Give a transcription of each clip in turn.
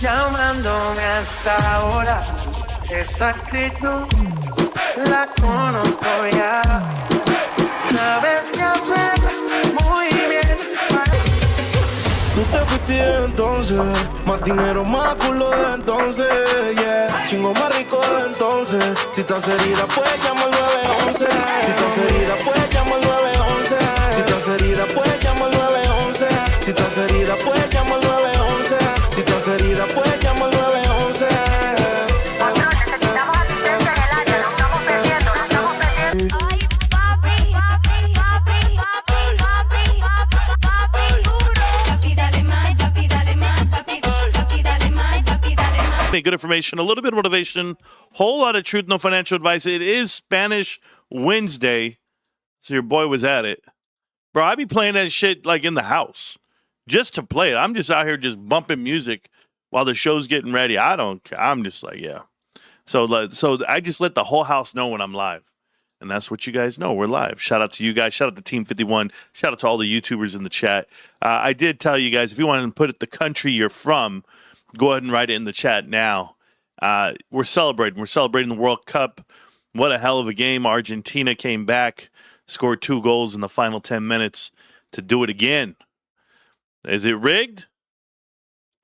llamándome hasta ahora. Esa actitud la conozco ya. Sabes qué hacer muy bien. Tú te fuiste entonces, más dinero, más culo de entonces, yeah. Chingo más rico de entonces. Si estás herida, pues llama al 911. Si estás herida, pues llama al 911. Si estás herida, pues llama al 911. Si estás herida, pues llama al 911. Si estás herida, pues llama al 911. Necesitamos asistencia en el área, nos estamos perdiendo. Ay, papi, dale más, papi, dale más, papi, dale más, papi, dale más. Good information, a little bit of motivation, whole lot of truth, no financial advice. It is Spanish Wednesday, so your boy was at it. Bro, I be playing that shit like in the house just to play it. I'm just out here just bumping music while the show's getting ready. I'm just like, yeah. So I just let the whole house know when I'm live. And that's what you guys know. We're live. Shout out to you guys. Shout out to Team 51. Shout out to all the YouTubers in the chat. I did tell you guys, if you want to put it the country you're from, go ahead and write it in the chat now. We're celebrating. We're celebrating the World Cup. What a hell of a game. Argentina came back, scored 2 goals in the final 10 minutes to do it again. Is it rigged?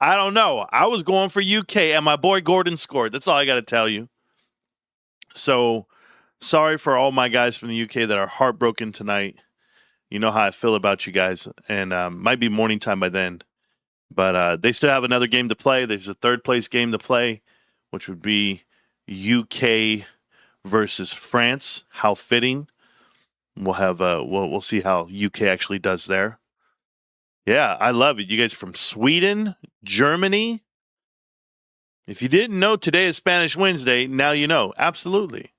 I don't know. I was going for UK, and my boy Gordon scored. That's all I got to tell you. So, sorry for all my guys from the UK that are heartbroken tonight. You know how I feel about you guys. And might be morning time by then. But they still have another game to play. There's a third-place game to play, which would be UK versus France. How fitting. We'll have we'll see how UK actually does there. Yeah, I love it. You guys are from Sweden, Germany. If you didn't know today is Spanish Wednesday, now you know. Absolutely.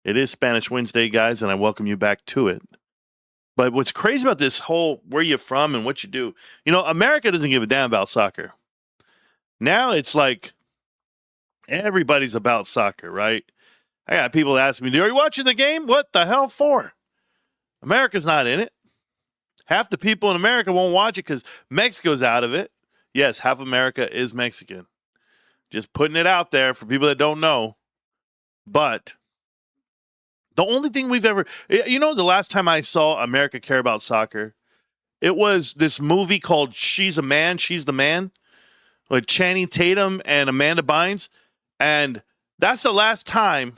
It is Spanish Wednesday, guys, and I welcome you back to it. But what's crazy about this whole where you're from and what you do, you know, America doesn't give a damn about soccer. Now it's like everybody's about soccer, right? I got people asking me, are you watching the game? What the hell for? America's not in it. Half the people in America won't watch it because Mexico's out of it. Yes, half America is Mexican. Just putting it out there for people that don't know. But the only thing we've ever, you know, the last time I saw America care about soccer, it was this movie called She's a Man, She's the Man, with Channing Tatum and Amanda Bynes. And that's the last time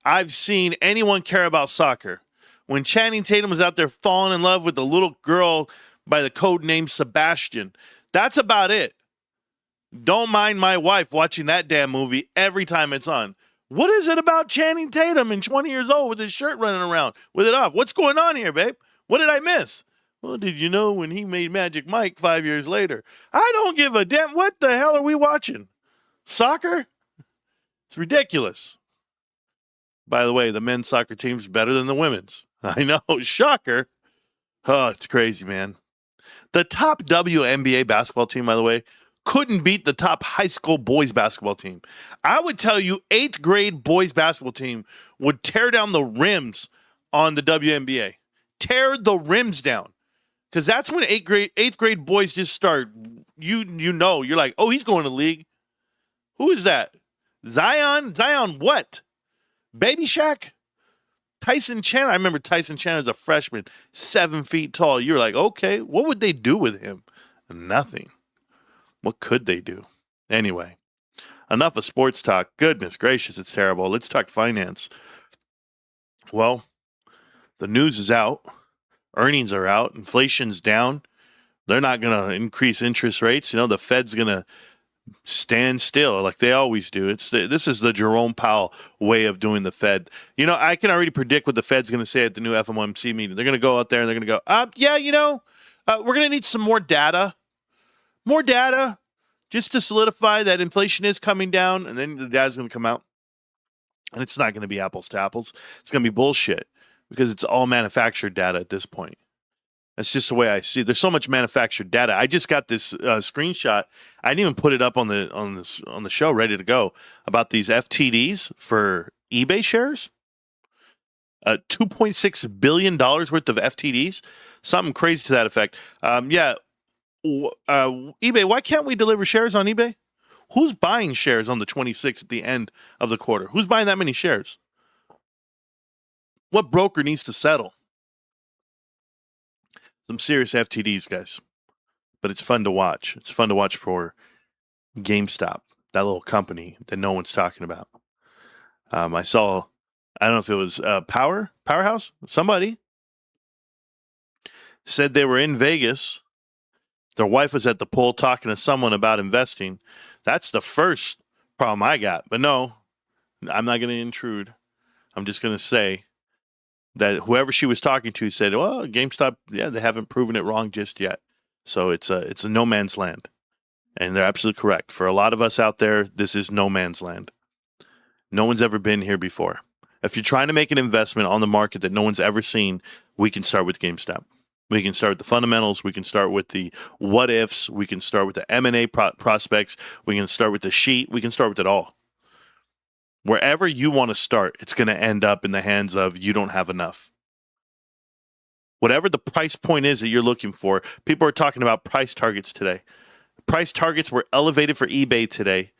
I've seen anyone care about soccer. When Channing Tatum was out there falling in love with the little girl by the code name Sebastian. That's about it. Don't mind my wife watching that damn movie every time it's on. What is it about Channing Tatum and 20 years old with his shirt running around with it off? What's going on here, babe? What did I miss? Well, did you know when he made Magic Mike 5 years later? I don't give a damn. What the hell are we watching? Soccer? It's ridiculous. By the way, the men's soccer team's better than the women's. I know, shocker. Oh, it's crazy, man. The top WNBA basketball team, by the way, couldn't beat the top high school boys basketball team. I would tell you 8th grade boys basketball team would tear down the rims on the WNBA. Tear the rims down. Because that's when 8th grade boys just start, you know, you're like, oh, he's going to the league. Who is that? Zion? Zion what? Baby Shaq? Tyson Chandler. I remember Tyson Chandler as a freshman, 7 feet tall. You're like, okay, what would they do with him? Nothing. What could they do? Anyway, enough of sports talk. Goodness gracious, it's terrible. Let's talk finance. Well, the news is out. Earnings are out. Inflation's down. They're not going to increase interest rates. You know, the Fed's going to stand still like they always do. This is the Jerome Powell way of doing the Fed. You know, I can already predict what the Fed's going to say at the new FOMC meeting. They're going to go out there and they're going to go, yeah, you know, we're going to need some more data. More data just to solidify that inflation is coming down. And then the data's going to come out. And it's not going to be apples to apples. It's going to be bullshit because it's all manufactured data at this point. That's just the way I see it. There's so much manufactured data. I just got this screenshot. I didn't even put it up on the show, ready to go, about these FTDs for eBay shares. $2.6 billion worth of FTDs. Something crazy to that effect. eBay, why can't we deliver shares on eBay? Who's buying shares on the 26th at the end of the quarter? Who's buying that many shares? What broker needs to settle? Some serious FTDs, guys. But it's fun to watch. It's fun to watch for GameStop, that little company that no one's talking about. I saw, I don't know if it was Powerhouse, somebody said they were in Vegas. Their wife was at the pool talking to someone about investing. That's the first problem I got. But no, I'm not going to intrude. I'm just going to say that whoever she was talking to said, well, GameStop, yeah, they haven't proven it wrong just yet. So it's a no man's land. And they're absolutely correct. For a lot of us out there, this is no man's land. No one's ever been here before. If you're trying to make an investment on the market that no one's ever seen, we can start with GameStop. We can start with the fundamentals. We can start with the what ifs. We can start with the M&A prospects. We can start with the sheet. We can start with it all. Wherever you want to start, it's going to end up in the hands of you don't have enough. Whatever the price point is that you're looking for, people are talking about price targets today. Price targets were elevated for eBay today,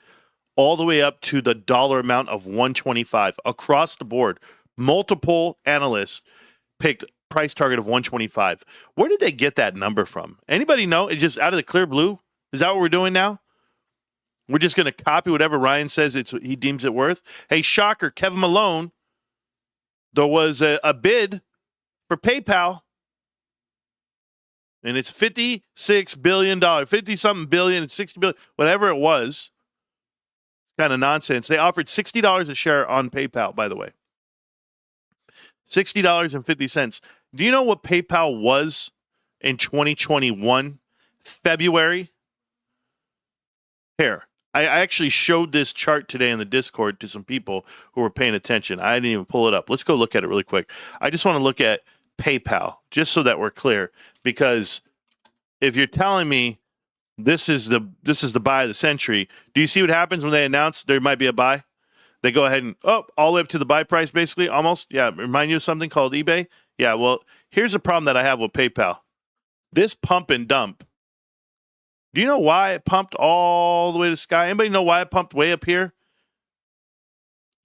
all the way up to the dollar amount of $125 across the board. Multiple analysts picked price target of $125. Where did they get that number from? Anybody know? It's just out of the clear blue? Is that what we're doing now? We're just going to copy whatever Ryan says he deems it worth? Hey, shocker, Kevin Malone, there was a bid for PayPal, and it's $56 billion, 50-something billion, and $60 billion, whatever it was. Kind of nonsense. They offered $60 a share on PayPal, by the way. $60.50. Do you know what PayPal was in 2021, February? Here, I actually showed this chart today in the Discord to some people who were paying attention. I didn't even pull it up. Let's go look at it really quick. I just want to look at PayPal, just so that we're clear, because if you're telling me this is the buy of the century, do you see what happens when they announce there might be a buy? They go ahead and, all the way up to the buy price, basically, almost. Yeah, remind you of something called eBay? Yeah, well, here's the problem that I have with PayPal. This pump and dump. Do you know why it pumped all the way to the sky? Anybody know why it pumped way up here?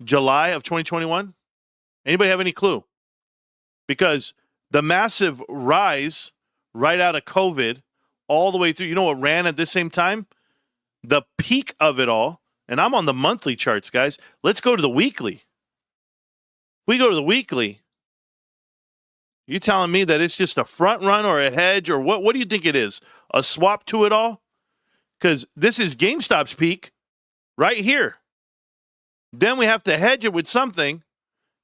July of 2021? Anybody have any clue? Because the massive rise right out of COVID all the way through, you know what ran at the same time? The peak of it all. And I'm on the monthly charts, guys. Let's go to the weekly. If we go to the weekly, you telling me that it's just a front run or a hedge or what? What do you think it is? A swap to it all? Because this is GameStop's peak right here. Then we have to hedge it with something.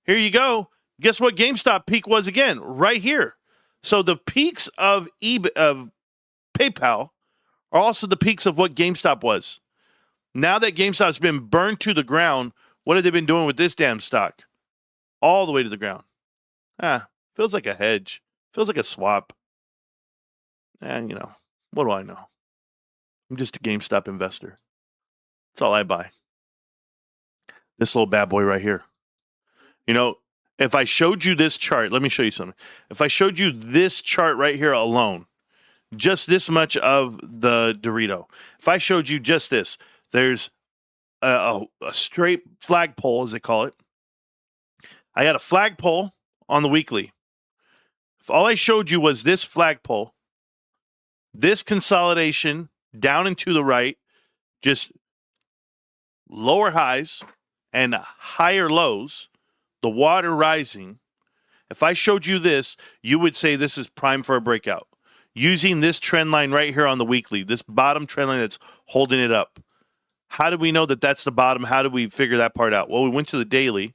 Here you go. Guess what GameStop peak was again? Right here. So the peaks of PayPal are also the peaks of what GameStop was. Now that GameStop's been burned to the ground, what have they been doing with this damn stock? All the way to the ground. Feels like a hedge. Feels like a swap. And, what do I know? I'm just a GameStop investor. That's all I buy. This little bad boy right here. If I showed you this chart, let me show you something. If I showed you this chart right here alone, just this much of the Dorito. If I showed you just this, there's a straight flagpole, as they call it. I got a flagpole on the weekly. If all I showed you was this flagpole, this consolidation down and to the right, just lower highs and higher lows, the water rising. If I showed you this, you would say this is prime for a breakout. Using this trend line right here on the weekly, this bottom trend line that's holding it up. How do we know that that's the bottom? How do we figure that part out? Well, we went to the daily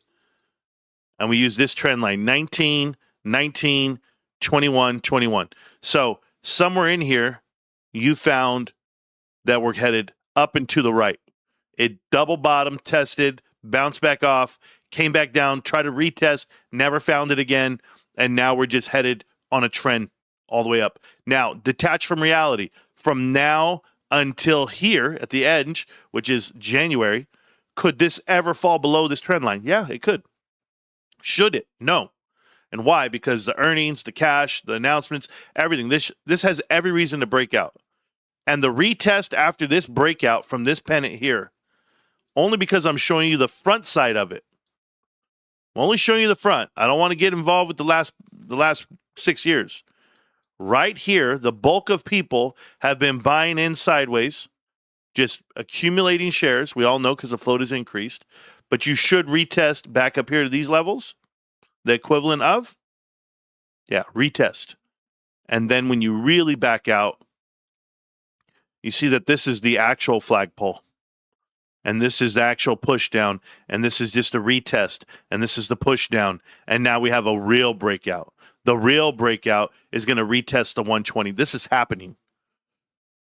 and we used this trend line, 19, 19, 21, 21. So somewhere in here, you found that we're headed up and to the right. It double bottom tested, bounced back off, came back down, tried to retest, never found it again, and now we're just headed on a trend all the way up. Now, detached from reality, from now until here at the edge, which is January, could this ever fall below this trend line? Yeah, it could. Should it? No. And why? Because the earnings, the cash, the announcements, everything. This has every reason to break out. And the retest after this breakout from this pennant here, only because I'm showing you the front side of it. I'm only showing you the front. I don't want to get involved with the last 6 years. Right here, the bulk of people have been buying in sideways, just accumulating shares. We all know because the float has increased. But you should retest back up here to these levels. The equivalent of, retest. And then when you really back out, you see that this is the actual flagpole. And this is the actual push down. And this is just a retest. And this is the push down. And now we have a real breakout. The real breakout is going to retest the 120. This is happening.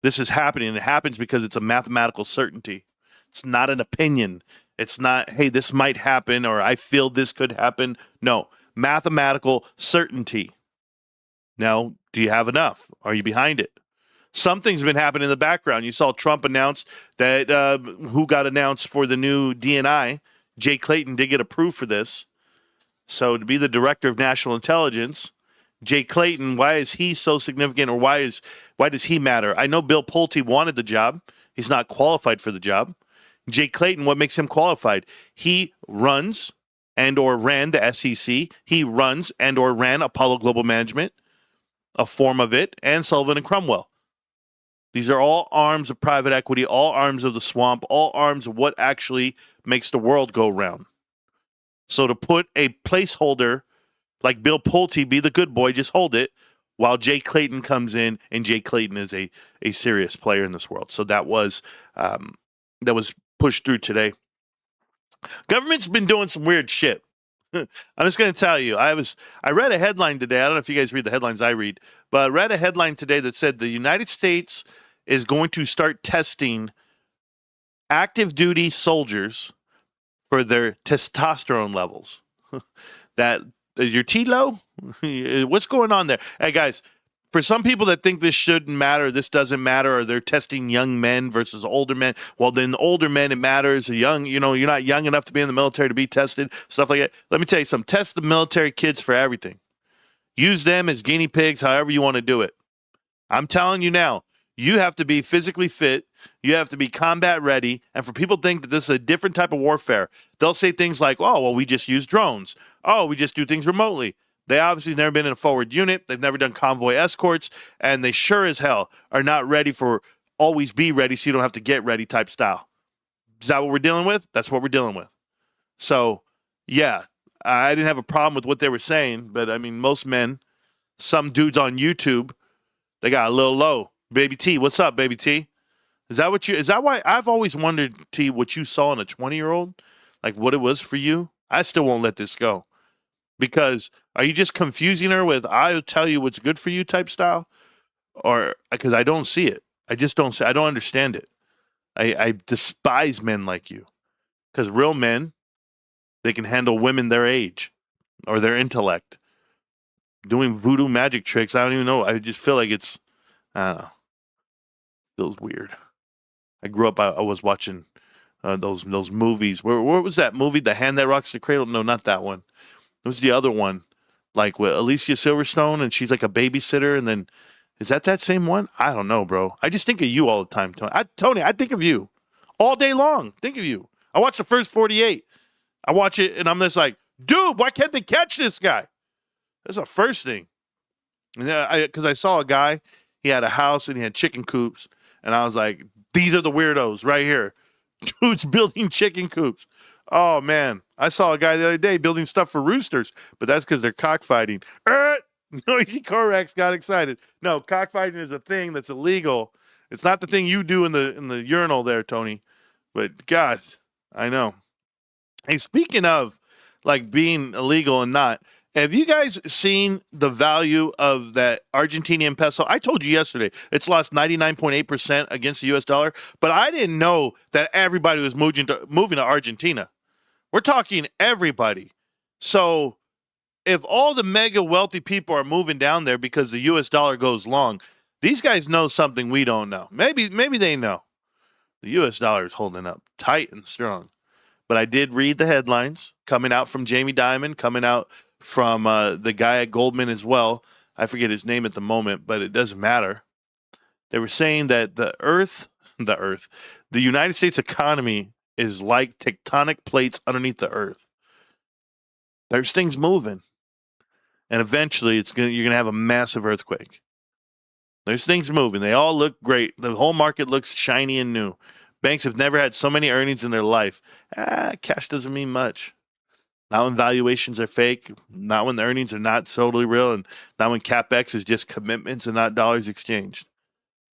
This is happening. It happens because it's a mathematical certainty. It's not an opinion. It's not, hey, this might happen or I feel this could happen. No, mathematical certainty. Now, do you have enough? Are you behind it? Something's been happening in the background. You saw Trump announce that who got announced for the new DNI. Jay Clayton did get approved for this. So to be the director of national intelligence, Jay Clayton, why is he so significant, or why does he matter? I know Bill Pulte wanted the job. He's not qualified for the job. Jay Clayton, what makes him qualified? He runs and or ran the SEC. He runs and or ran Apollo Global Management, a form of it, and Sullivan and Cromwell. These are all arms of private equity, all arms of the swamp, all arms of what actually makes the world go round. So to put a placeholder like Bill Pulte, be the good boy, just hold it, while Jay Clayton comes in, and Jay Clayton is a serious player in this world. So that was pushed through today. Government's been doing some weird shit. I'm just going to tell you. I read a headline today. I don't know if you guys read the headlines I read, but I read a headline today that said the United States is going to start testing active duty soldiers for their testosterone levels. That is your T low? What's going on there? Hey guys, for some people that think this shouldn't matter, this doesn't matter, or they're testing young men versus older men. Well, then older men, it matters. Young, you're not young enough to be in the military to be tested, stuff like that. Let me tell you something. Test the military kids for everything. Use them as guinea pigs, however you want to do it. I'm telling you now, you have to be physically fit. You have to be combat ready. And for people to think that this is a different type of warfare, they'll say things like, oh, well, we just use drones. Oh, we just do things remotely. They obviously never been in a forward unit. They've never done convoy escorts. And they sure as hell are not ready for always be ready so you don't have to get ready type style. Is that what we're dealing with? That's what we're dealing with. So, yeah, I didn't have a problem with what they were saying. But, I mean, most men, some dudes on YouTube, they got a little low. Baby T, what's up, Baby T? Is that why I've always wondered, T, what you saw in a 20-year-old? Like what it was for you? I still won't let this go. Because are you just confusing her with I'll tell you what's good for you type style? Or because I don't see it. I just don't see, I don't understand it. I despise men like you. Because real men, they can handle women their age or their intellect. Doing voodoo magic tricks, I don't even know. I just feel like it's, I don't know. Feels weird. I grew up, I was watching those movies. Where was that movie? The Hand That Rocks the Cradle? No, not that one. It was the other one. Like with Alicia Silverstone, and she's like a babysitter, and then, is that same one? I don't know, bro. I just think of you all the time, Tony. I think of you. All day long. Think of you. I watch the first 48. I watch it, and I'm just like, dude, why can't they catch this guy? That's the first thing. Because I saw a guy, he had a house, and he had chicken coops, and I was like, these are the weirdos right here. Dude's building chicken coops. Oh, man. I saw a guy the other day building stuff for roosters, but that's because they're cockfighting. Noisy Korax got excited. No, cockfighting is a thing that's illegal. It's not the thing you do in the urinal there, Tony. But, God, I know. Hey, speaking of, like, being illegal and not, have you guys seen the value of that Argentinian peso? I told you yesterday it's lost 99.8% against the U.S. dollar, but I didn't know that everybody was moving to Argentina. We're talking everybody. So if all the mega wealthy people are moving down there because the U.S. dollar goes long, these guys know something we don't know. Maybe they know. The U.S. dollar is holding up tight and strong. But I did read the headlines coming out from Jamie Dimon, coming out from the guy at Goldman as well. I forget his name at the moment, but it doesn't matter. They were saying that the United States economy is like tectonic plates underneath the earth. There's things moving, and eventually you're gonna have a massive earthquake. There's things moving. They all look great. The whole market looks shiny and new. Banks have never had so many earnings in their life. Cash doesn't mean much. Not when valuations are fake, not when the earnings are not totally real, and not when CapEx is just commitments and not dollars exchanged.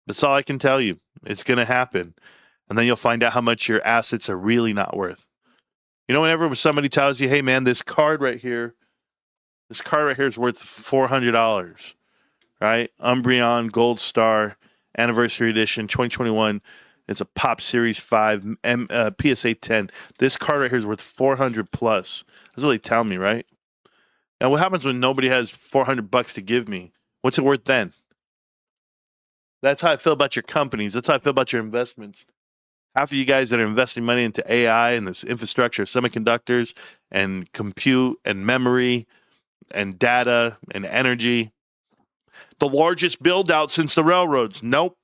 That's all I can tell you. It's going to happen. And then you'll find out how much your assets are really not worth. You know, whenever somebody tells you, hey, man, this card right here is worth $400, right? Umbreon Gold Star Anniversary Edition 2021. It's a Pop Series 5 PSA 10. This card right here is worth $400 plus. That's what they tell me, right? Now, what happens when nobody has $400 to give me? What's it worth then? That's how I feel about your companies. That's how I feel about your investments. Half of you guys that are investing money into AI and this infrastructure, semiconductors and compute and memory and data and energy. The largest build out since the railroads. Nope.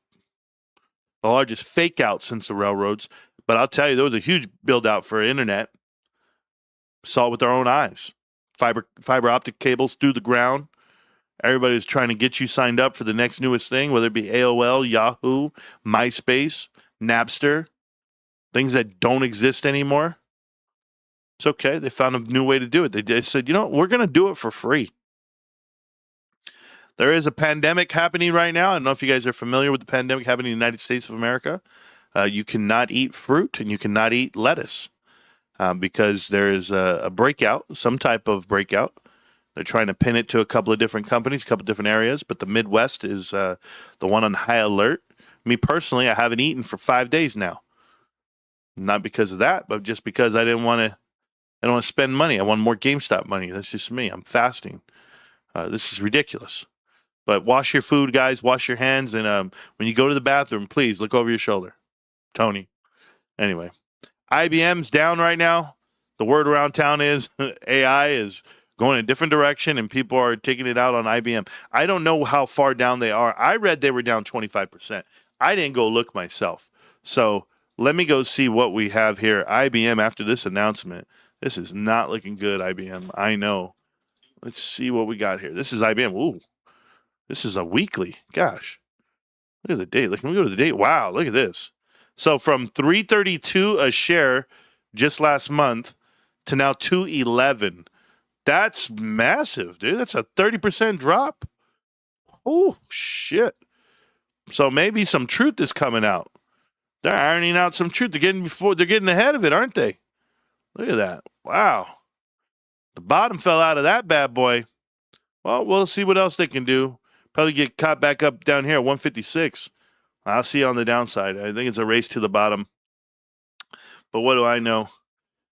The largest fake out since the railroads. But I'll tell you, there was a huge build out for internet. Saw it with our own eyes. Fiber optic cables through the ground. Everybody's trying to get you signed up for the next newest thing, whether it be AOL, Yahoo, MySpace, Napster, things that don't exist anymore. It's okay. They found a new way to do it. They said, we're going to do it for free. There is a pandemic happening right now. I don't know if you guys are familiar with the pandemic happening in the United States of America. You cannot eat fruit and you cannot eat lettuce because there is a breakout, some type of breakout. They're trying to pin it to a couple of different companies, a couple of different areas, but the Midwest is the one on high alert. Me personally, I haven't eaten for 5 days now. Not because of that, but just because I don't want to spend money. I want more GameStop money. That's just me. I'm fasting. This is ridiculous. But wash your food, guys. Wash your hands. And when you go to the bathroom, please look over your shoulder. Tony. Anyway, IBM's down right now. The word around town is AI is going a different direction and people are taking it out on IBM. I don't know how far down they are. I read they were down 25%. I didn't go look myself. So let me go see what we have here. IBM, after this announcement, this is not looking good, IBM. I know. Let's see what we got here. This is IBM. Ooh. This is a weekly. Gosh. Look at the date. Can we go to the date? Wow, look at this. So from $332 a share just last month to now $211. That's massive, dude. That's a 30% drop. Oh, shit. So maybe some truth is coming out. They're ironing out some truth. They're getting ahead of it, aren't they? Look at that. Wow. The bottom fell out of that bad boy. Well, we'll see what else they can do. Probably get caught back up down here at 156. I'll see you on the downside. I think it's a race to the bottom. But what do I know?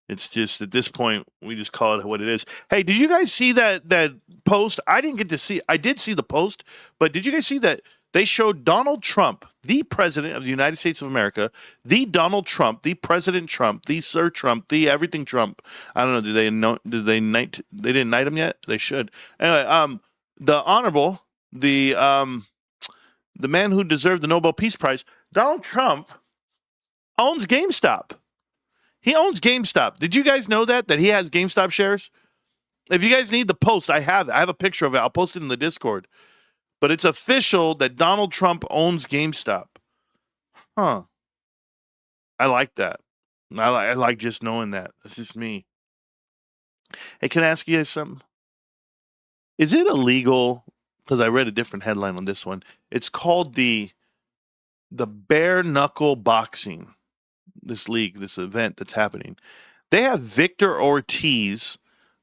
It's just at this point, we just call it what it is. Hey, did you guys see that post? I didn't get to see. I did see the post, but did you guys see that they showed Donald Trump, the president of the United States of America, the Donald Trump, the President Trump, the Sir Trump, the everything Trump. I don't know. Did they knight? They didn't knight him yet. They should. Anyway, the honorable, the man who deserved the Nobel Peace Prize, Donald Trump, owns GameStop. He owns GameStop. Did you guys know that he has GameStop shares? If you guys need the post, I have it. I have a picture of it. I'll post it in the Discord. But it's official that Donald Trump owns GameStop. Huh. I like that. I like just knowing that. That's just me. Hey, can I ask you guys something? Is it illegal? Because I read a different headline on this one. It's called the bare knuckle boxing. This league, this event that's happening. They have Victor Ortiz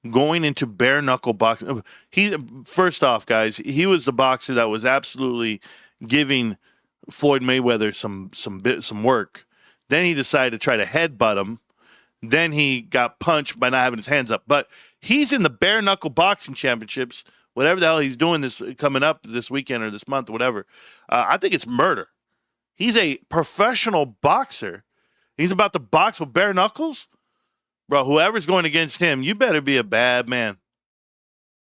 going into bare knuckle boxing. First off, guys, he was the boxer that was absolutely giving Floyd Mayweather some work. Then he decided to try to headbutt him. Then he got punched by not having his hands up. But he's in the bare knuckle boxing championships, whatever the hell he's doing this coming up this weekend or this month, or whatever. I think it's murder. He's a professional boxer. He's about to box with bare knuckles? Bro, whoever's going against him, you better be a bad man.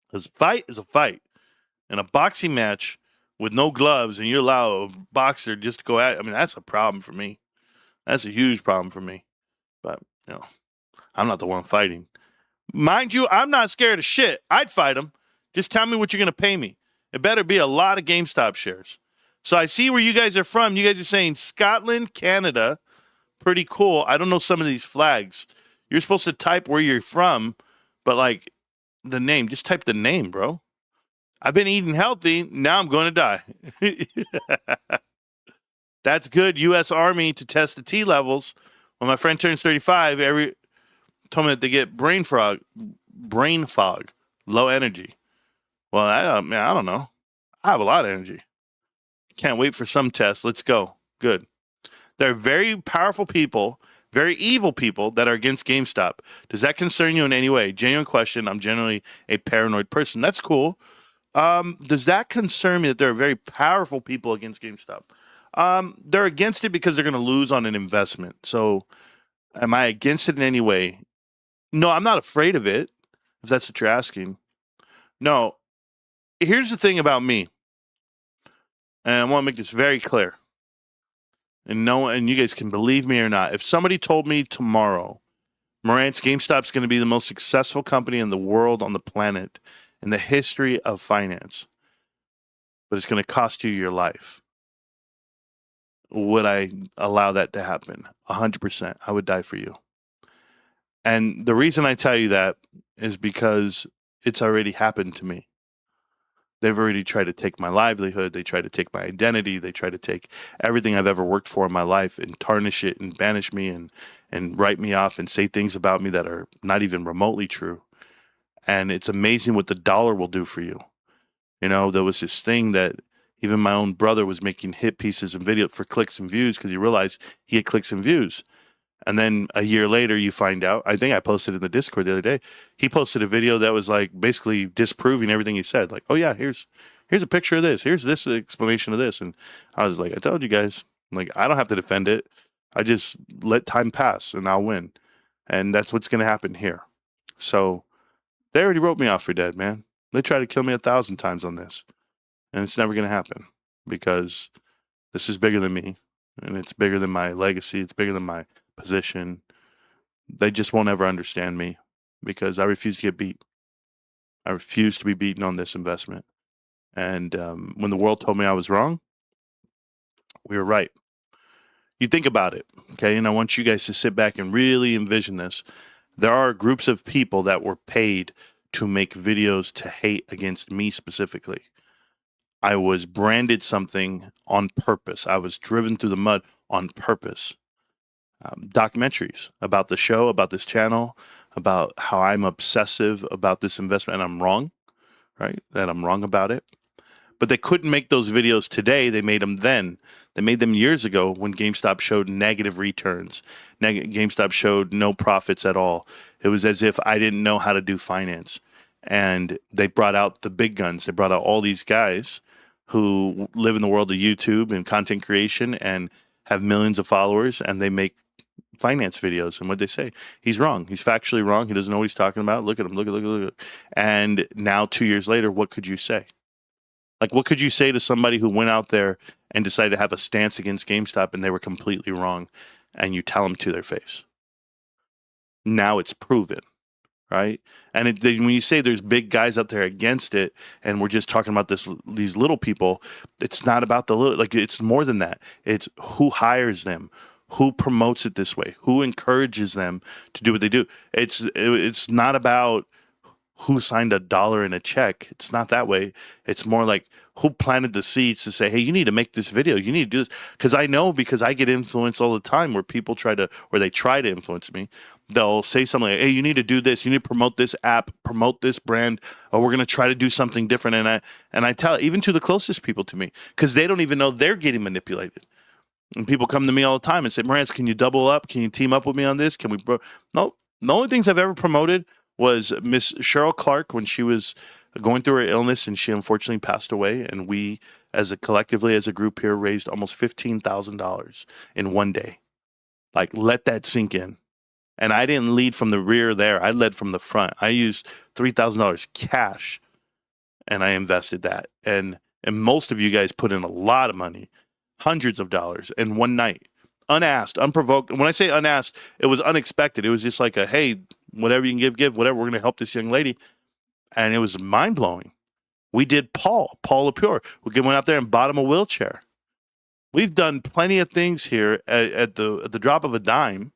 Because fight is a fight. And a boxing match with no gloves and you allow a boxer just to go at, I mean, that's a problem for me. That's a huge problem for me. But, I'm not the one fighting. Mind you, I'm not scared of shit. I'd fight him. Just tell me what you're going to pay me. It better be a lot of GameStop shares. So I see where you guys are from. You guys are saying Scotland, Canada. Pretty cool. I don't know some of these flags. You're supposed to type where you're from, but like the name, just type the name, bro. I've been eating healthy. Now I'm going to die. That's good. U.S. Army to test the T levels. When my friend turns 35, told me that they get brain fog, low energy. Well, I don't know. I have a lot of energy. Can't wait for some tests. Let's go. Good. There are very powerful people, very evil people that are against GameStop. Does that concern you in any way? Genuine question. I'm generally a paranoid person. That's cool. Does that concern me that there are very powerful people against GameStop? They're against it because they're going to lose on an investment. So am I against it in any way? No, I'm not afraid of it, if that's what you're asking. No. Here's the thing about me. And I want to make this very clear. And you guys can believe me or not. If somebody told me tomorrow, Marantz, GameStop's going to be the most successful company in the world, on the planet, in the history of finance, but it's going to cost you your life, would I allow that to happen? 100%. I would die for you. And the reason I tell you that is because it's already happened to me. They've already tried to take my livelihood. They try to take my identity. They try to take everything I've ever worked for in my life and tarnish it and banish me and write me off and say things about me that are not even remotely true. And it's amazing what the dollar will do for you. There was this thing that even my own brother was making hit pieces and video for clicks and views because he realized he had clicks and views. And then a year later, you find out, I think I posted in the Discord the other day, he posted a video that was like basically disproving everything he said. Like, oh yeah, here's a picture of this. Here's this explanation of this. And I was like, I told you guys, like, I don't have to defend it. I just let time pass and I'll win. And that's what's going to happen here. So they already wrote me off for dead, man. They tried to kill me 1,000 times on this. And it's never going to happen because this is bigger than me. And it's bigger than my legacy. It's bigger than my position. They just won't ever understand me because I refuse to get beat. I refuse to be beaten on this investment. And when the world told me I was wrong, we were right. You think about it, okay? And I want you guys to sit back and really envision this. There are groups of people that were paid to make videos to hate against me specifically. I was branded something on purpose. I was driven through the mud on purpose. Documentaries about the show, about this channel, about how I'm obsessive about this investment, and I'm wrong, right? That I'm wrong about it. But they couldn't make those videos today. They made them then. They made them years ago when GameStop showed negative returns. GameStop showed no profits at all. It was as if I didn't know how to do finance. And they brought out the big guns. They brought out all these guys who live in the world of YouTube and content creation and have millions of followers, and they make finance videos. And what they say, he's wrong. He's factually wrong. He doesn't know what he's talking about. Look at him. Look at it. And now 2 years later, what could you say? Like, what could you say to somebody who went out there and decided to have a stance against GameStop and they were completely wrong, and you tell them to their face? Now it's proven, right? And when you say there's big guys out there against it, and we're just talking about these little people, it's not about the little. Like, it's more than that. It's who hires them, who promotes it this way, who encourages them to do what they do. It's not about who signed $1 in a check. It's not that way. It's more like who planted the seeds to say, hey, you need to make this video. You need to do this. Because I get influenced all the time where people try to influence me. They'll say something like, hey, you need to do this. You need to promote this app, promote this brand, or we're going to try to do something different. And I tell even to the closest people to me, because they don't even know they're getting manipulated. And people come to me all the time and say, Marantz, can you double up? Can you team up with me on this? Can we? No, the only things I've ever promoted was Miss Cheryl Clark when she was going through her illness and she unfortunately passed away. And we, collectively as a group here, raised almost $15,000 in one day. Like, let that sink in. And I didn't lead from the rear there. I led from the front. I used $3,000 cash and I invested that. And And most of you guys put in a lot of money, hundreds of dollars in one night, unasked, unprovoked. And when I say unasked, it was unexpected. It was just like hey, whatever you can give, whatever. We're going to help this young lady. And it was mind blowing. We did Paul LaPure. We went out there and bought him a wheelchair. We've done plenty of things here at the drop of a dime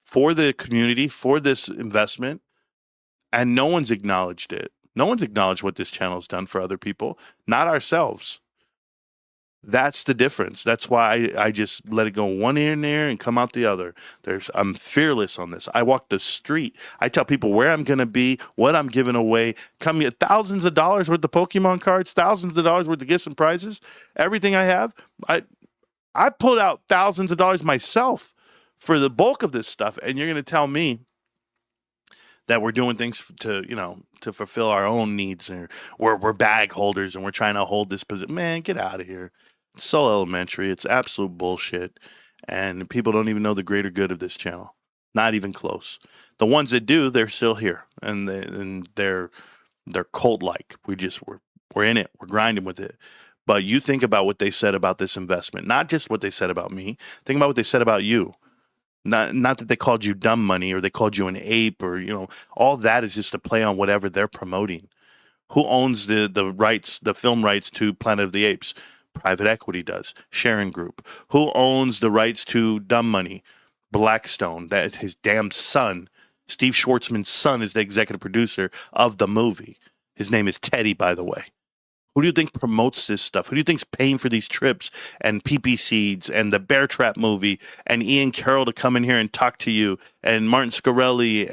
for the community, for this investment, and no one's acknowledged it. No one's acknowledged what this channel's done for other people, not ourselves. That's the difference. That's why I just let it go one ear in there and come out the other. I'm fearless on this. I walk the street. I tell people where I'm going to be, what I'm giving away. Come get thousands of dollars worth of Pokemon cards, thousands of dollars worth of gifts and prizes. Everything I have, I pulled out thousands of dollars myself for the bulk of this stuff. And you're going to tell me that we're doing things to fulfill our own needs, and we're bag holders and we're trying to hold this position. Man, get out of here. It's so elementary. It's absolute bullshit. And people don't even know the greater good of this channel. Not even close. The ones that do, they're still here. And they're cult-like. We're in it. We're grinding with it. But you think about what they said about this investment. Not just what they said about me. Think about what they said about you. Not that they called you dumb money or they called you an ape or, all that is just a play on whatever they're promoting. Who owns the rights, the film rights to Planet of the Apes? Private equity does. Sharon Group. Who owns the rights to Dumb Money? Blackstone. That his damn son, Steve Schwartzman's son, is the executive producer of the movie. His name is Teddy, by the way. Who do you think promotes this stuff? Who do you think's paying for these trips and PP Seeds and the Bear Trap movie and Ian Carroll to come in here and talk to you and Martin Scarelli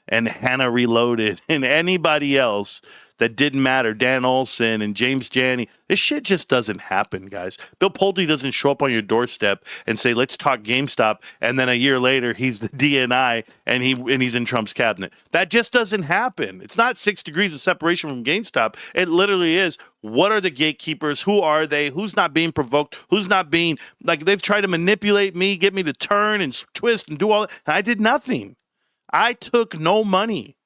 and Hannah Reloaded and anybody else that didn't matter, Dan Olson and James Janney? This shit just doesn't happen, guys. Bill Pulte doesn't show up on your doorstep and say, let's talk GameStop, and then a year later he's the DNI and he's in Trump's cabinet. That just doesn't happen. It's not 6 degrees of separation from GameStop. It literally is, what are the gatekeepers? Who are they? Who's not being provoked? Who's not being, they've tried to manipulate me, get me to turn and twist and do all that, and I did nothing. I took no money.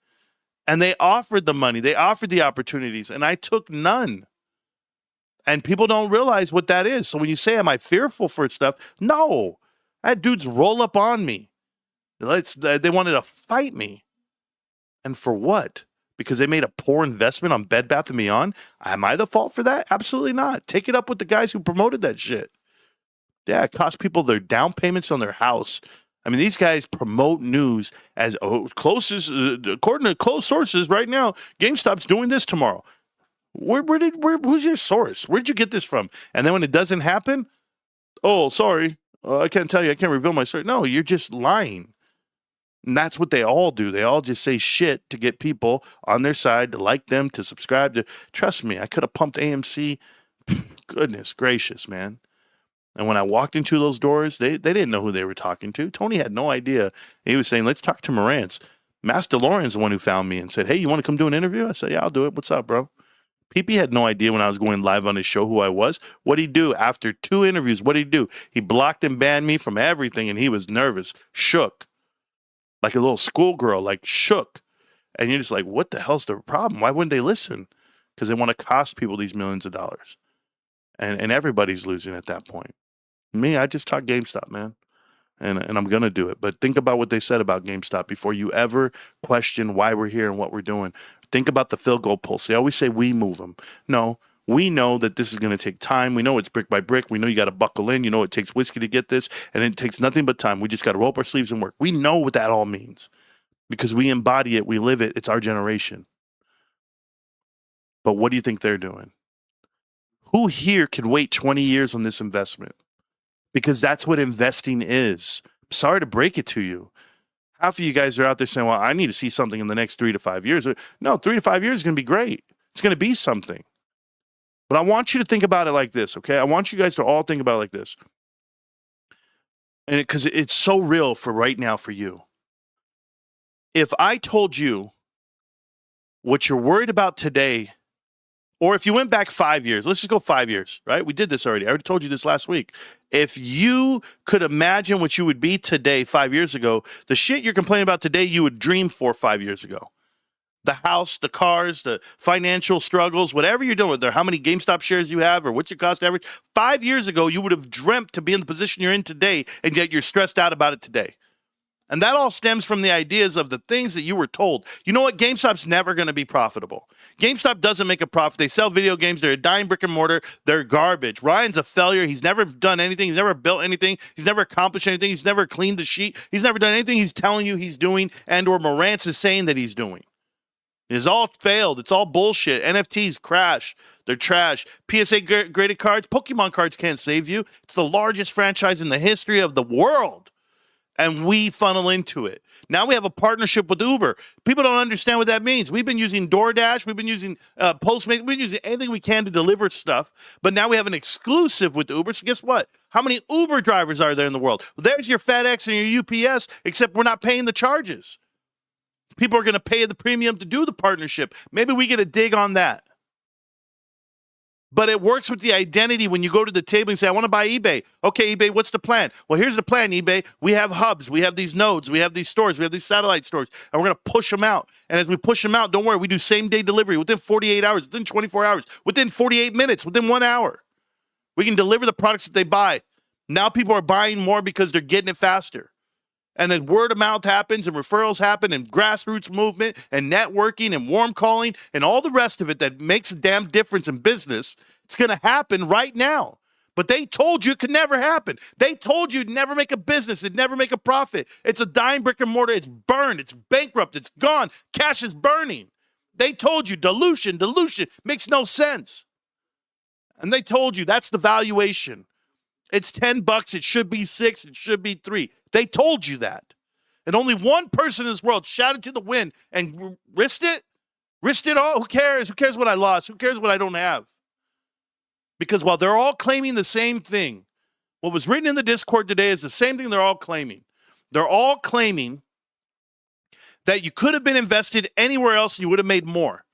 And they offered the money. They offered the opportunities. And I took none. And people don't realize what that is. So when you say, am I fearful for stuff? No. I had dudes roll up on me. They wanted to fight me. And for what? Because they made a poor investment on Bed Bath & Beyond? Am I the fault for that? Absolutely not. Take it up with the guys who promoted that shit. Yeah, it cost people their down payments on their house. I mean, these guys promote news as closest, according to close sources right now, GameStop's doing this tomorrow. Who's your source? Where did you get this from? And then when it doesn't happen, oh, sorry, I can't tell you. I can't reveal my source. No, you're just lying. And that's what they all do. They all just say shit to get people on their side, to like them, to subscribe to. Trust me, I could have pumped AMC. Goodness gracious, man. And when I walked into those doors, they didn't know who they were talking to. Tony had no idea. He was saying, let's talk to Marantz. Master DeLorean's the one who found me and said, hey, you want to come do an interview? I said, yeah, I'll do it. What's up, bro? PP had no idea when I was going live on his show who I was. What'd he do? After 2 interviews, what'd he do? He blocked and banned me from everything, and he was nervous, shook. Like a little schoolgirl, shook. And you're just like, what the hell's the problem? Why wouldn't they listen? Because they want to cost people these millions of dollars. And everybody's losing at that point. Me, I just talk GameStop, man. And I'm going to do it. But think about what they said about GameStop before you ever question why we're here and what we're doing. Think about the field goal pulse. They always say we move them. No, we know that this is going to take time. We know it's brick by brick. We know you got to buckle in. You know it takes whiskey to get this. And it takes nothing but time. We just got to roll up our sleeves and work. We know what that all means. Because we embody it. We live it. It's our generation. But what do you think they're doing? Who here can wait 20 years on this investment? Because that's what investing is. Sorry to break it to you. Half of you guys are out there saying, well, I need to see something in the next 3 to 5 years. No, 3 to 5 years is going to be great. It's going to be something. But I want you to think about it like this, okay? I want you guys to all think about it like this. And because it's so real for right now for you. If I told you what you're worried about today, or if you went back 5 years, let's just go 5 years, right? We did this already. I already told you this last week. If you could imagine what you would be today 5 years ago, the shit you're complaining about today, you would dream 4 or 5 years ago. the house, the cars, the financial struggles, whatever you're doing, how many GameStop shares you have or what's your cost average. 5 years ago, you would have dreamt to be in the position you're in today, and yet you're stressed out about it today. And that all stems from the ideas of the things that you were told. You know what? GameStop's never going to be profitable. GameStop doesn't make a profit. They sell video games. They're a dying brick and mortar. They're garbage. Ryan's a failure. He's never done anything. He's never built anything. He's never accomplished anything. He's never cleaned the sheet. He's never done anything he's telling you he's doing and or Marantz is saying that he's doing. It's all failed. It's all bullshit. NFTs crash. They're trash. PSA graded cards, Pokemon cards can't save you. It's the largest franchise in the history of the world. And we funnel into it. Now we have a partnership with Uber. People don't understand what that means. We've been using DoorDash. We've been using Postmates. We've been using anything we can to deliver stuff. But now we have an exclusive with Uber. So guess what? How many Uber drivers are there in the world? Well, there's your FedEx and your UPS, except we're not paying the charges. People are going to pay the premium to do the partnership. Maybe we get a dig on that. But it works with the identity when you go to the table and say, I want to buy eBay. Okay, eBay, what's the plan? Well, here's the plan, eBay. We have hubs. We have these nodes. We have these stores. We have these satellite stores. And we're going to push them out. And as we push them out, don't worry, we do same-day delivery within 48 hours, within 24 hours, within 48 minutes, within 1 hour. We can deliver the products that they buy. Now people are buying more because they're getting it faster. And then word of mouth happens and referrals happen and grassroots movement and networking and warm calling and all the rest of it that makes a damn difference in business. It's going to happen right now. But they told you it could never happen. They told you it'd never make a business. It'd never make a profit. It's a dying brick and mortar. It's burned. It's bankrupt. It's gone. Cash is burning. They told you dilution makes no sense. And they told you that's the valuation. It's $10. It should be $6. It should be $3. They told you that. And only one person in this world shouted to the wind and risked it. Risked it all. Who cares? Who cares what I lost? Who cares what I don't have? Because while they're all claiming the same thing, what was written in the Discord today is the same thing they're all claiming. They're all claiming that you could have been invested anywhere else and you would have made more.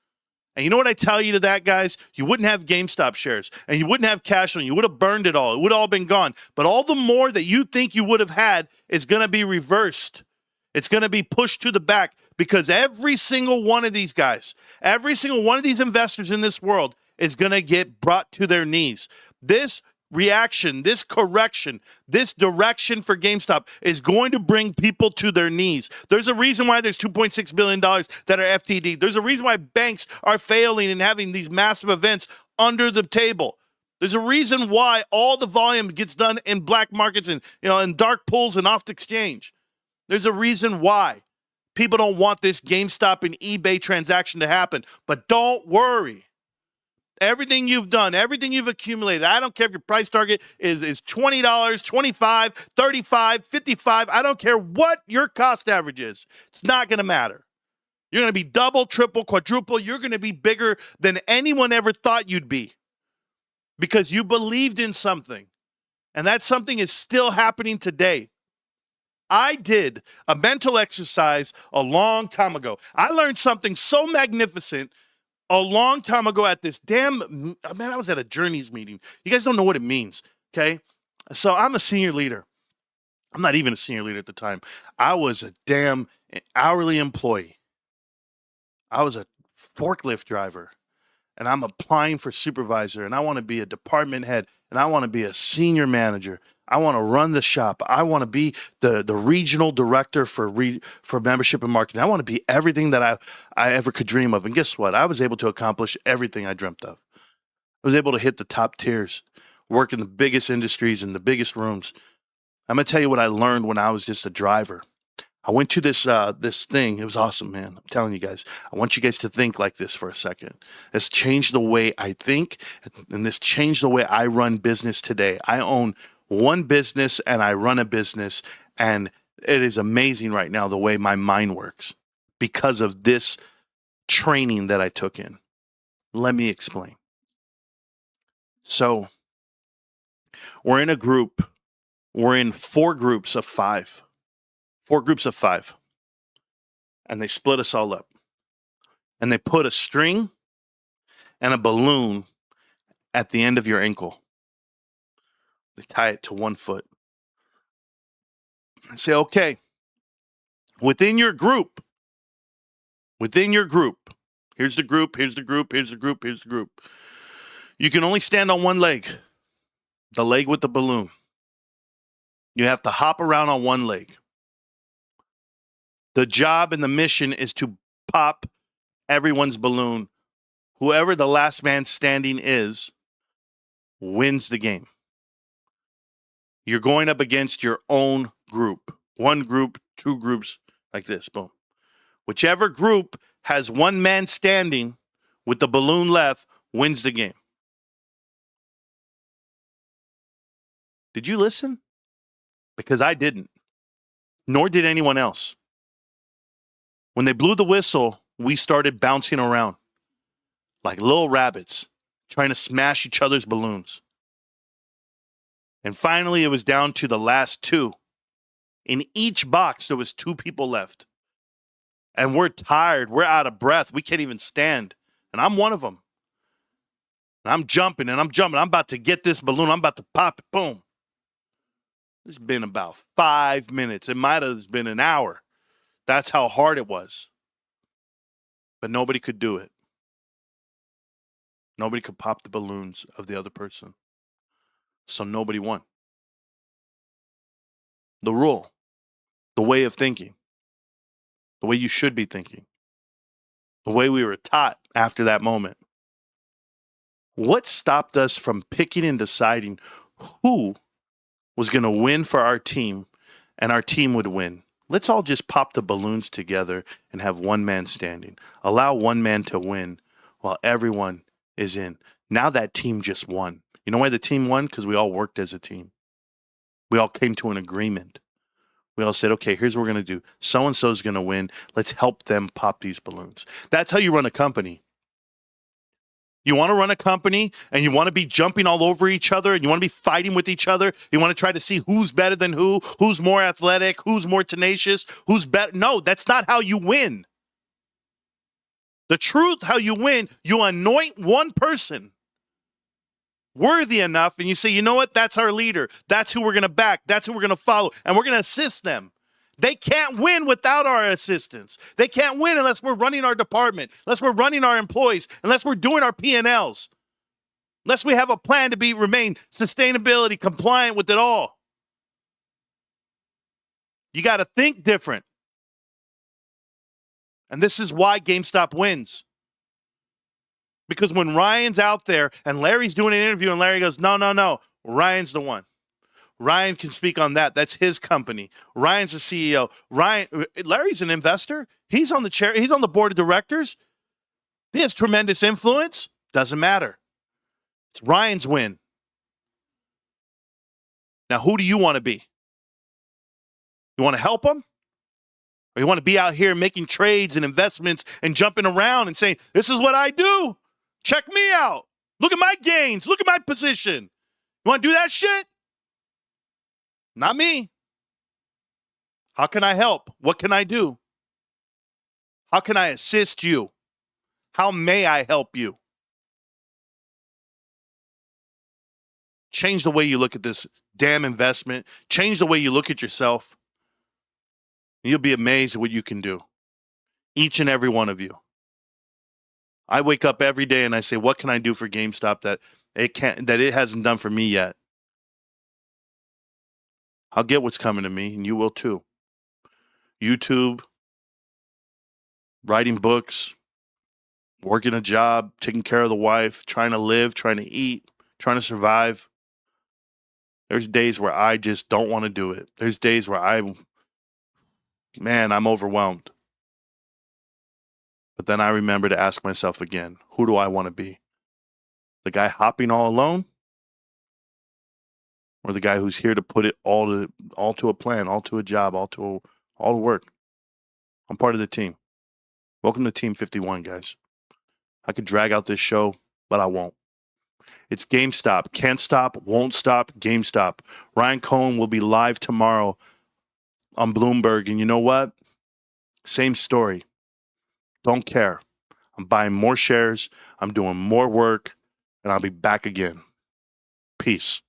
And you know what I tell you to that, guys? You wouldn't have GameStop shares, and you wouldn't have cash on you. You would have burned it all. It would have all been gone. But all the more that you think you would have had is going to be reversed. It's going to be pushed to the back because every single one of these guys, every single one of these investors in this world is going to get brought to their knees. This reaction, this correction, this direction for GameStop is going to bring people to their knees. There's a reason why there's $2.6 billion that are FTD. There's a reason why banks are failing and having these massive events under the table. There's a reason why all the volume gets done in black markets and in dark pools and off the exchange. There's a reason why people don't want this GameStop and eBay transaction to happen. But don't worry. Everything you've done, everything you've accumulated, I don't care if your price target is $20, $25, $35, $55. I don't care what your cost average is. It's not going to matter. You're going to be double, triple, quadruple. You're going to be bigger than anyone ever thought you'd be because you believed in something. And that something is still happening today. I did a mental exercise a long time ago. I learned something so magnificent a long time ago at this I was at a Journeys meeting. You guys don't know what it means, okay? So I'm a senior leader. I'm not even a senior leader at the time. I was a damn hourly employee. I was a forklift driver, and I'm applying for supervisor, and I want to be a department head, and I want to be a senior manager. I want to run the shop. I want to be the regional director for membership and marketing. I want to be everything that I ever could dream of. And guess what? I was able to accomplish everything I dreamt of. I was able to hit the top tiers, work in the biggest industries and the biggest rooms. I'm going to tell you what I learned when I was just a driver. I went to this thing. It was awesome, man. I'm telling you guys. I want you guys to think like this for a second. This changed the way I think, and this changed the way I run business today. I own one business and I run a business, and it is amazing right now the way my mind works because of this training that I took in. Let me explain. So we're in a group. We're in 4 groups of 5. 4 groups of 5. And they split us all up. And they put a string and a balloon at the end of your ankle. They tie it to one foot. I say, okay, within your group, Within your group, here's the group, here's the group, here's the group, here's the group. You can only stand on one leg, the leg with the balloon. You have to hop around on one leg. The job and the mission is to pop everyone's balloon. Whoever the last man standing is wins the game. You're going up against your own group. One group, two groups, like this. Boom. Whichever group has one man standing with the balloon left wins the game. Did you listen? Because I didn't. Nor did anyone else. When they blew the whistle, we started bouncing around like little rabbits, trying to smash each other's balloons. And finally, it was down to the last two. In each box, there was two people left. And we're tired. We're out of breath. We can't even stand. And I'm one of them. And I'm jumping and I'm jumping. I'm about to get this balloon. I'm about to pop it. Boom. It's been about 5 minutes. It might have been an hour. That's how hard it was. But nobody could do it. Nobody could pop the balloons of the other person. So nobody won. The rule, the way of thinking, the way you should be thinking, the way we were taught after that moment. What stopped us from picking and deciding who was going to win for our team and our team would win? Let's all just pop the balloons together and have one man standing. Allow one man to win while everyone is in. Now that team just won. You know why the team won? Because we all worked as a team. We all came to an agreement. We all said, okay, here's what we're going to do. So-and-so is going to win. Let's help them pop these balloons. That's how you run a company. You want to run a company and you want to be jumping all over each other and you want to be fighting with each other. You want to try to see who's better than who's more athletic, who's more tenacious, who's better. No, that's not how you win. The truth, how you win, you anoint one person worthy enough and you say, you know what? That's our leader. That's who we're going to back. That's who we're going to follow. And we're going to assist them. They can't win without our assistance. They can't win unless we're running our department, unless we're running our employees, unless we're doing our P&Ls, unless we have a plan to remain sustainability compliant with it all. You got to think different. And this is why GameStop wins. Because when Ryan's out there and Larry's doing an interview and Larry goes, no, Ryan's the one. Ryan can speak on that. That's his company. Ryan's the CEO. Larry's an investor. He's on the chair. He's on the board of directors. He has tremendous influence. Doesn't matter. It's Ryan's win. Now, who do you want to be? You want to help him? Or you want to be out here making trades and investments and jumping around and saying, this is what I do. Check me out. Look at my gains. Look at my position. You want to do that shit? Not me. How can I help? What can I do? How can I assist you? How may I help you? Change the way you look at this damn investment. Change the way you look at yourself. You'll be amazed at what you can do. Each and every one of you. I wake up every day and I say, what can I do for GameStop that it hasn't done for me yet? I'll get what's coming to me, and you will too. YouTube, writing books, working a job, taking care of the wife, trying to live, trying to eat, trying to survive. There's days where I just don't want to do it. There's days where I'm overwhelmed. But then I remember to ask myself again, who do I want to be? The guy hopping all alone? Or the guy who's here to put it all to a plan, all to a job, all to work. I'm part of the team. Welcome to Team 51, guys. I could drag out this show, but I won't. It's GameStop. Can't stop, won't stop, GameStop. Ryan Cohen will be live tomorrow on Bloomberg. And you know what? Same story. Don't care. I'm buying more shares. I'm doing more work. And I'll be back again. Peace.